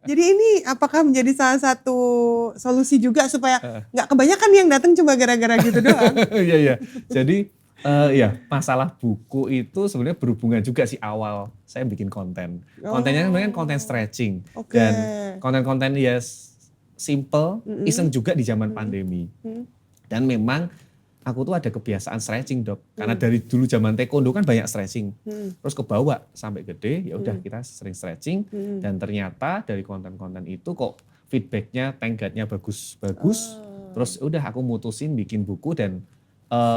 Jadi ini apakah menjadi salah satu solusi juga supaya nggak kebanyakan yang datang cuma gara-gara gitu doang? Iya, iya. Jadi ya masalah buku itu sebenarnya berhubungan juga sih awal saya bikin konten. Kontennya sebenarnya kan konten stretching. Oke. Dan konten-konten ya simple, iseng juga di zaman pandemi. Dan memang aku tuh ada kebiasaan stretching, Dok. Karena dari dulu zaman taekwondo kan banyak stretching. Terus kebawa sampai gede, ya udah kita sering stretching. Dan ternyata dari konten-konten itu kok feedbacknya, tenggatnya bagus-bagus. Terus udah aku mutusin bikin buku dan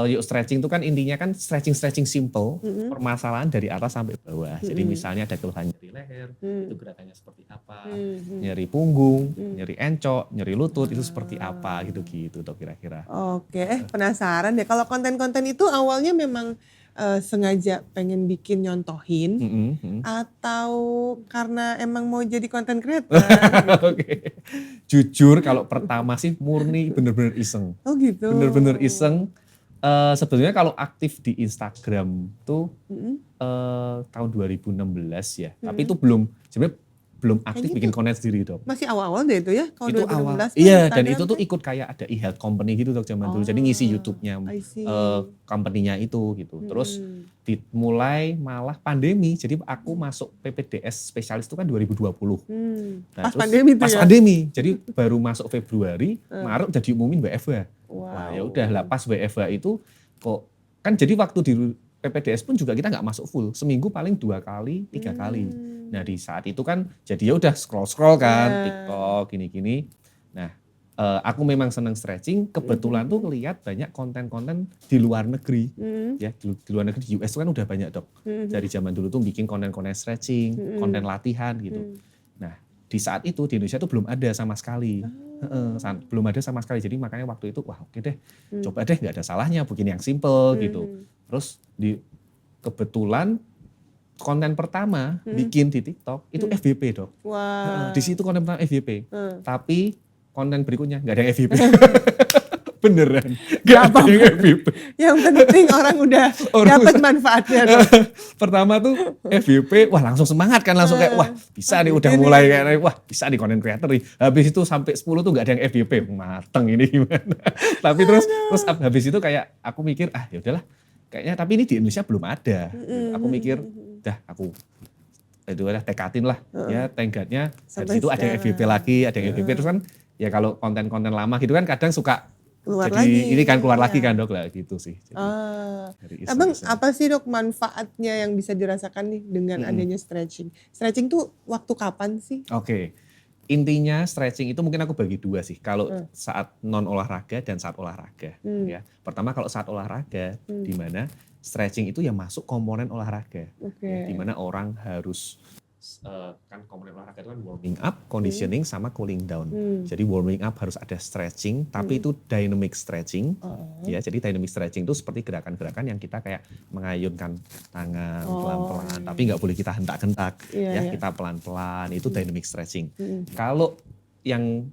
yuk stretching itu kan intinya kan stretching simple, permasalahan dari atas sampai bawah. Jadi misalnya ada keluhan nyeri leher, itu gerakannya seperti apa, nyeri punggung, nyeri encok, nyeri lutut itu seperti apa gitu-gitu Dok kira-kira. Oke, penasaran deh. Kalau konten-konten itu awalnya memang sengaja pengen bikin nyontohin atau karena emang mau jadi content creator? Oke. Jujur kalau pertama sih murni bener-bener iseng. Oh gitu. Bener-bener iseng. Sebetulnya kalau aktif di Instagram tuh tahun 2016 ya. Tapi itu sebenarnya belum aktif Kayaknya bikin konten sendiri Dok. Masih awal-awal deh itu ya, kalau Itu 2016 awal. tuh Iya, dan Instagram itu tuh kan? ikut kayak ada e-health company gitu Dok zaman dulu. Jadi ngisi YouTube-nya I see. company-nya itu gitu. Terus dimulai malah pandemi. Jadi aku masuk PPDS spesialis itu kan 2020. Nah, Pas terus pandemi tuh pas ya? pandemi. Jadi baru masuk Februari, Maret udah diumumin WFH. Wah, ya Wow. udah lah pas WFH itu kok kan jadi waktu di PPDS pun juga kita nggak masuk full, seminggu paling 2 kali, 3 kali. Nah di saat itu kan jadi ya udah scroll kan, TikTok gini-gini. Nah aku memang seneng stretching, kebetulan tuh ngeliat banyak konten-konten di luar negeri. Ya di luar negeri, di US kan udah banyak Dok. Dari zaman dulu tuh bikin konten-konten stretching, konten latihan gitu. Nah di saat itu di Indonesia tuh belum ada sama sekali. Belum ada sama sekali, jadi makanya waktu itu wah oke deh, coba deh nggak ada salahnya bikin yang simple gitu. Terus kebetulan konten pertama bikin di TikTok itu FYP Dok. Wah. Di situ konten pertama FYP, tapi konten berikutnya nggak ada yang FYP. Beneran, nggak ada yang FYP. Yang penting orang udah dapat manfaatnya Dok. Pertama tuh FYP, wah langsung semangat kan, langsung kayak wah bisa nih udah mulai kayak wah bisa nih content creator nih. Habis itu sampai 10 tuh nggak ada yang FYP, mateng ini gimana. Tapi terus habis itu kayak aku mikir ya udahlah, kayaknya tapi ini di Indonesia belum ada. Aku mikir, aku itu udah tekatin lah ya tenggatnya. Dari situ ada yang FYP lagi, ada yang FYP terus kan ya kalau konten-konten lama gitu kan kadang suka keluar jadi lagi. ini kan keluar lagi kan Dok lah gitu sih. Jadi, Abang apa sih Dok manfaatnya yang bisa dirasakan nih dengan adanya stretching? Stretching tuh waktu kapan sih? Oke. Intinya stretching itu mungkin aku bagi dua sih. Kalau saat non olahraga dan saat olahraga. Ya. Pertama kalau saat olahraga, di mana stretching itu ya masuk komponen olahraga. Ya, di mana orang harus kan komponen olahraga itu kan warming up, conditioning sama cooling down. Jadi warming up harus ada stretching, tapi itu dynamic stretching. Ya, jadi dynamic stretching itu seperti gerakan-gerakan yang kita kayak mengayunkan tangan pelan-pelan, tapi nggak boleh kita hentak-hentak. Kita pelan-pelan, itu dynamic stretching. Kalau yang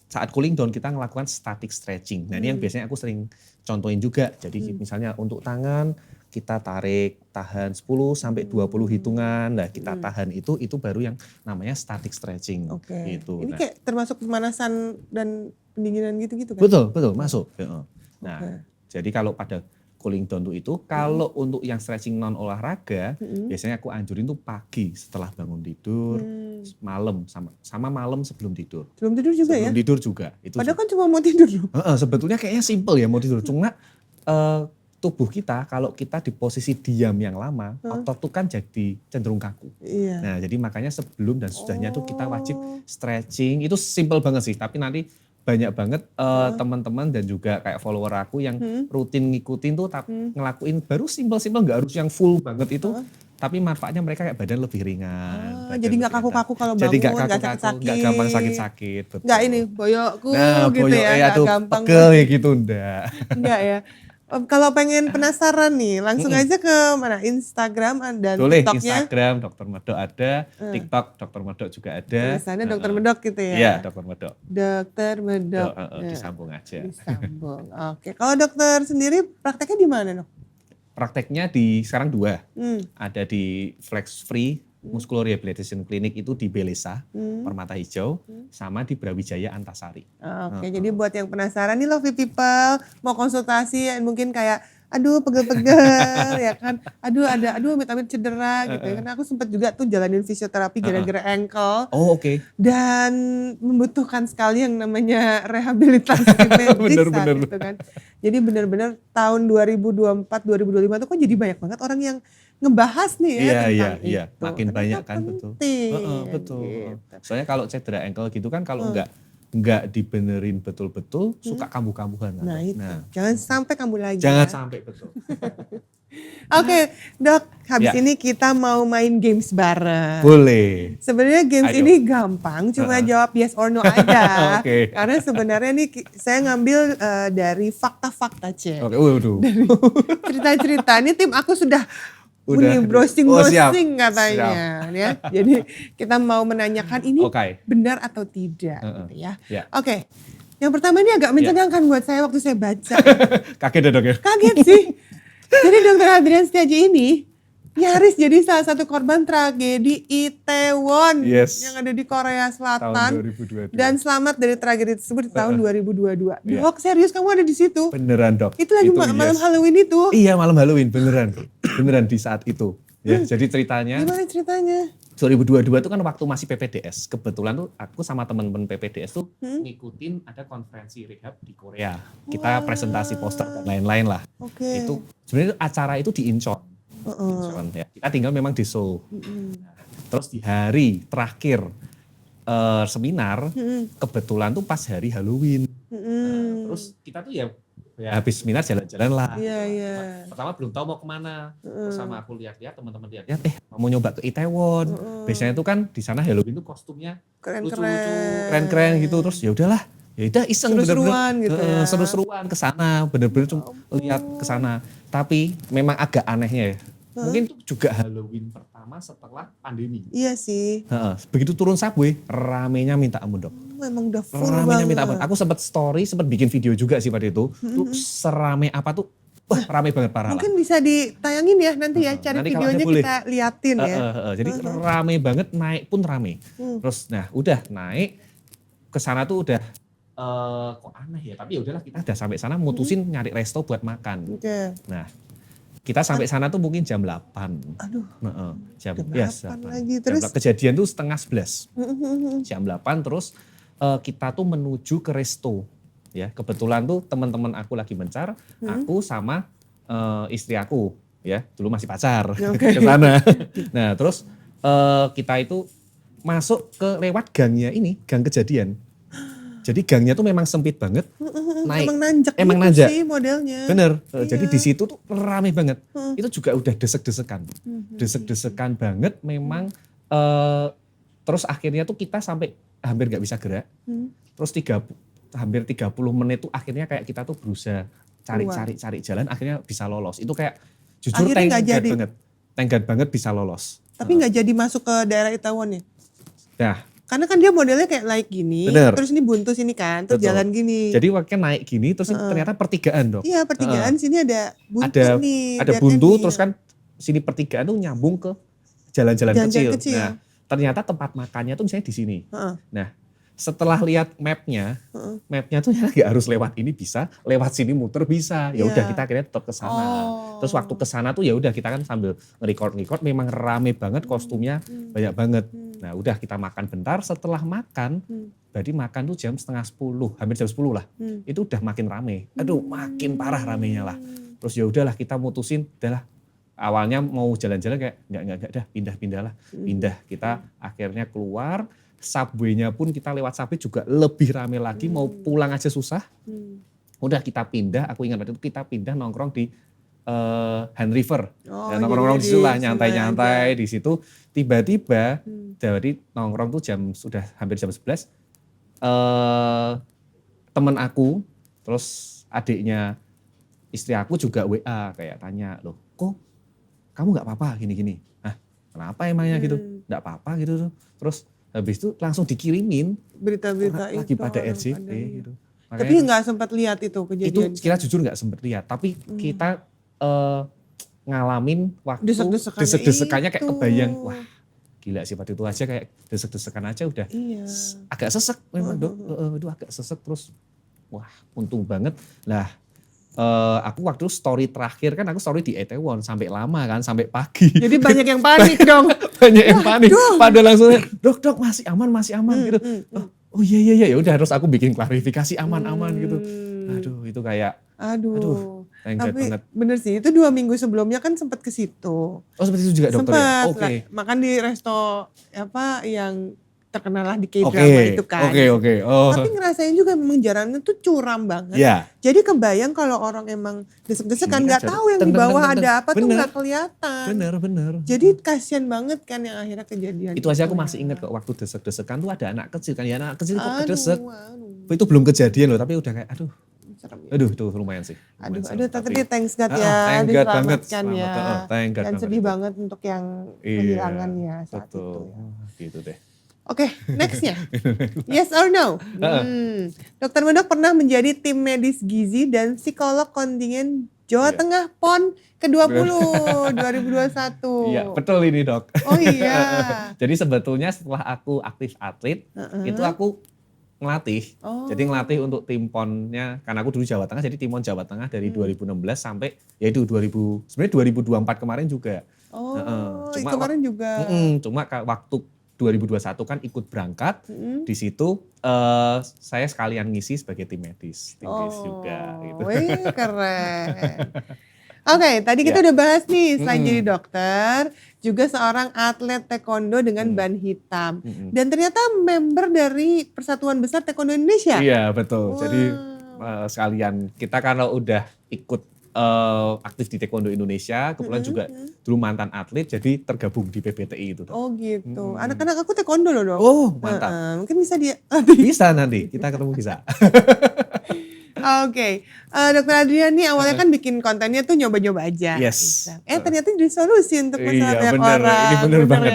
saat cooling down kita ngelakukan static stretching. Nah, ini yang biasanya aku sering contohin juga. Jadi misalnya untuk tangan kita tahan 10 sampai 20 hitungan. Nah, kita tahan itu baru yang namanya static stretching gitu. Ini kayak termasuk pemanasan dan pendinginan gitu-gitu kan? Betul, masuk. Nah, jadi kalau pada cooling down itu kalau untuk yang stretching non olahraga, biasanya aku anjurin tuh pagi setelah bangun tidur, malam sama malam sebelum tidur. Sebelum tidur juga sebelum ya? tidur juga. Itu padahal kan cuma mau tidur loh. Sebetulnya kayaknya simple ya mau tidur. Cuma tubuh kita kalau kita di posisi diam yang lama, otot tuh kan jadi cenderung kaku. Nah, jadi makanya sebelum dan sudahnya tuh kita wajib stretching. Itu simple banget sih, tapi nanti banyak banget teman-teman dan juga kayak follower aku yang rutin ngikutin tuh ngelakuin baru simple-simple, nggak harus yang full banget itu. Tapi manfaatnya mereka kayak badan lebih ringan. Jadi nggak kaku-kaku kalau bangun, jadi nggak sakit-sakit. Nggak gampang sakit-sakit. Nggak ini boyokku gitu boyok, ya, nggak gampang. Pegel ya gitu, enggak. Enggak ya. Kalau pengen penasaran nih, langsung aja ke mana? Instagram dan boleh, TikToknya. Instagram Dr. Medok ada, TikTok Dr. Medok juga ada. Tulisannya Dr. Medok gitu ya? Iya, Dr. Medok. Dr. Medok. Disambung aja. Disambung, oke. Kalau dokter sendiri prakteknya di mana Dok? Prakteknya sekarang 2. Ada di Flex Free Muscular Rehabilitation Clinic itu di Belesa, Permata Hijau, sama di Brawijaya Antasari. Oke, jadi buat yang penasaran nih Lovely People, mau konsultasi mungkin kayak aduh pegel-pegel ya kan, aduh amit-amit cedera gitu ya. Karena aku sempat juga tuh jalanin fisioterapi gara-gara ankle. Oh oke. Dan membutuhkan sekali yang namanya rehabilitasi medis saat itu kan. Jadi benar-benar tahun 2024-2025 tuh kok jadi banyak banget orang yang ngebahas nih ya tentang itu. Iya. Makin banyak kan, betul. Betul. Gitu. Soalnya kalau cedera ankle gitu kan kalau nggak dibenerin betul-betul suka kambuh-kambuhan. Nah itu, jangan sampai kambuh lagi. Jangan sampai, betul. Oke, Dok, habis ini kita mau main games bareng. Boleh. Sebenarnya games ini gampang, cuma jawab yes or no aja. Karena sebenarnya nih saya ngambil dari fakta-fakta, Cek. Waduh. Dari cerita-cerita, ini tim aku sudah browsing katanya. Ya. Jadi kita mau menanyakan ini benar atau tidak. Gitu ya. Oke, yang pertama ini agak mencengangkan buat saya waktu saya baca. Kaget ya, Dok ya? Kaget sih. Jadi Dr. Hadrian Setiaji ini nyaris jadi salah satu korban tragedi Itaewon yang ada di Korea Selatan. Tahun 2022. Dan selamat dari tragedi tersebut di tahun 2022. Dok, serius kamu ada di situ? Beneran, Dok. Itu lagi malam Halloween itu? Iya, malam Halloween, beneran. Beneran di saat itu. Ya, jadi ceritanya. Gimana ceritanya? 2022 itu kan waktu masih PPDS. Kebetulan tuh aku sama teman-teman PPDS tuh ngikutin ada konferensi rehab di Korea. Kita presentasi poster dan lain-lain lah. Itu sebenarnya acara itu di Incheon. Ya. Kita tinggal memang di Seoul. Terus di hari terakhir seminar, kebetulan tuh pas hari Halloween. Terus kita tuh ya habis seminar jalan-jalan lah. Pertama belum tahu mau kemana. Terus sama aku lihat-lihat, teman-teman lihat-lihat, mau nyoba ke Itaewon. Biasanya tuh kan di sana Halloween tuh kostumnya lucu-lucu, keren-keren gitu. Terus ya udahlah, ya udah iseng seru-seruan gitu ya. Seru-seruan ke sana, bener-bener cuma lihat ke sana. Tapi memang agak anehnya ya. Mungkin itu juga Halloween pertama setelah pandemi. Iya sih. Begitu turun subway, ramenya minta ampun, Dok. Memang udah full ramenya banget. Minta ampun. Aku sempat story, sempat bikin video juga sih pada itu. Tuh serame apa tuh, wah rame banget parah. Mungkin bisa ditayangin ya nanti ya, cari nanti videonya kita liatin ya. Jadi rame banget, naik pun rame. Terus nah udah naik, ke sana tuh udah kok aneh ya. Tapi ya udahlah, kita udah sampai sana mutusin nyari resto buat makan. Nah, kita sampai sana tuh mungkin jam 8. Aduh. Jam 8 lagi. Terus kejadian tuh 10:30. Jam 8 terus kita tuh menuju ke resto. Ya, kebetulan tuh teman-teman aku lagi mencar, aku sama istri aku, ya, dulu masih pacar ke sana. Nah, terus kita itu masuk ke lewat gangnya ini, gang kejadian. Jadi gangnya tuh memang sempit banget, naik. Emang nanjak sih modelnya. Bener, jadi di situ tuh rame banget. Itu juga udah desek-desekan. Desek-desekan banget memang. Terus akhirnya tuh kita sampai hampir gak bisa gerak. Terus hampir 30 menit tuh akhirnya kayak kita tuh berusaha cari jalan, akhirnya bisa lolos. Itu kayak jujur tenggat banget bisa lolos. Tapi gak jadi masuk ke daerah Itaewon ya? Nah, karena kan dia modelnya kayak naik gini, terus ini buntu sini kan, terus jalan gini. Jadi waktu naik gini, terus ternyata pertigaan, Dok. Iya, pertigaan, sini ada buntu nih. Ada buntu, terus kan sini pertigaan tuh nyambung ke jalan-jalan kecil. Nah, ternyata tempat makannya tuh misalnya di sini. Nah, setelah lihat mapnya tuh ya nggak harus lewat ini, bisa lewat sini muter bisa. Ya udah kita akhirnya tetap ke sana. Terus waktu ke sana tuh ya udah kita kan sambil nge-record, memang rame banget, kostumnya banyak banget. Nah, udah kita makan bentar, setelah makan berarti makan tuh jam 9:30, hampir jam 10 lah. Itu udah makin rame. Aduh, makin parah ramenya lah. Terus ya udahlah kita mutusin, udahlah. Awalnya mau jalan-jalan kayak enggak dah, pindah-pindah lah. Pindah, kita akhirnya keluar. Subway-nya pun kita lewat subway juga lebih rame lagi, mau pulang aja susah. Udah kita pindah, aku ingat waktu itu kita pindah nongkrong di Han River. Nongkrong di situ lah, nyantai-nyantai di situ. Tiba-tiba dari nongkrong tuh sudah hampir jam 11. Temen aku, terus adiknya istri aku juga WA kayak tanya, loh kok kamu gak apa-apa gini-gini? Hah, kenapa emangnya gitu? Gak apa-apa gitu. Terus habis itu langsung dikirimin berita-berita itu lagi pada RJP gitu. Makanya tapi nggak sempat lihat itu kejadian. Itu kita jujur nggak sempat lihat, tapi kita ngalamin waktu desek-desekannya kayak kebayang, wah gila sih waktu itu aja kayak desek-desekan aja udah agak sesek memang Dok. Itu agak sesek terus wah untung banget. Lah aku waktu story terakhir kan aku story di Itaewon sampai lama kan, sampai pagi. Jadi banyak yang panik dong. Banyak yang panik. Padahal langsung dok masih aman gitu. Oh iya ya udah harus aku bikin klarifikasi aman gitu. Aduh itu kayak tapi banget. Bener sih itu 2 minggu sebelumnya kan sempat ke situ. Oh seperti itu juga dokter ya? Oke. Makan di resto yang terkenal lah di K-drama itu kan. Oke. Oh. Tapi ngerasain juga memang jalannya tuh curam banget. Yeah. Jadi kebayang kalau orang emang desek-desekan nggak tahu yang di bawah ada apa tuh nggak kelihatan. Bener. Jadi kasihan banget kan yang akhirnya kejadian. Itu aja aku masih ingat kok waktu desek-desekan tuh ada anak kecil kan. Ya anak kecil kok kedesek. Itu belum kejadian loh tapi udah kayak aduh tuh lumayan sih. Tapi thanks God ya. Thank God banget. Ya. Dan sedih banget untuk yang kehilangannya saat itu. Gitu deh. Oke, nextnya. Yes or no? Dokter Medok pernah menjadi tim medis gizi dan psikolog kontingen Jawa Tengah PON ke-20 2021. Iya, betul ini Dok. Oh iya. Jadi sebetulnya setelah aku aktif atlet, itu aku ngelatih. Jadi ngelatih untuk tim PON-nya, karena aku dulu Jawa Tengah, jadi tim PON Jawa Tengah dari 2016 sampai yaitu sebenarnya 2024 kemarin juga. Cuma kemarin juga. Cuma waktu 2021 kan ikut berangkat, di situ saya sekalian ngisi sebagai tim medis juga. Gitu. Keren. Oke, tadi kita udah bahas nih, selain jadi dokter, juga seorang atlet taekwondo dengan ban hitam. Dan ternyata member dari Persatuan Besar Taekwondo Indonesia. Iya, betul. Jadi sekalian, kita kalau udah ikut aktif di Taekwondo Indonesia, kebetulan juga dulu mantan atlet, jadi tergabung di PBTI itu. Oh gitu. Anak-anak aku Taekwondo loh Dok. Oh mantap. Mungkin bisa dia. Bisa nanti, kita ketemu bisa. Oke. Dokter Adrian nih awalnya kan bikin kontennya tuh nyoba-nyoba aja. Yes. Ternyata jadi solusi untuk masalah banyak orang. Ini bener banget,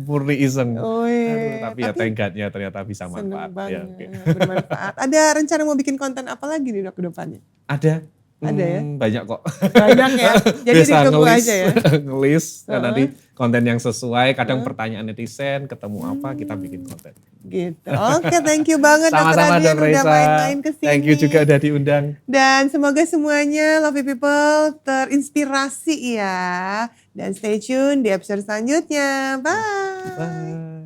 murni iseng. Tapi ya thank God-nya ternyata bisa manfaat. Bermanfaat. Ada rencana mau bikin konten apa lagi nih Dok ke depannya? Ada ya? Banyak kok. Banyak ya? Jadi ditunggu aja ya? Ngelis, nanti konten yang sesuai, kadang pertanyaan netizen, ketemu apa, kita bikin konten. Gitu. Oke, thank you banget Sama-sama Dr. Adrian udah main-main kesini. Thank you juga udah diundang. Dan semoga semuanya Lovely People terinspirasi ya. Dan stay tune di episode selanjutnya. Bye.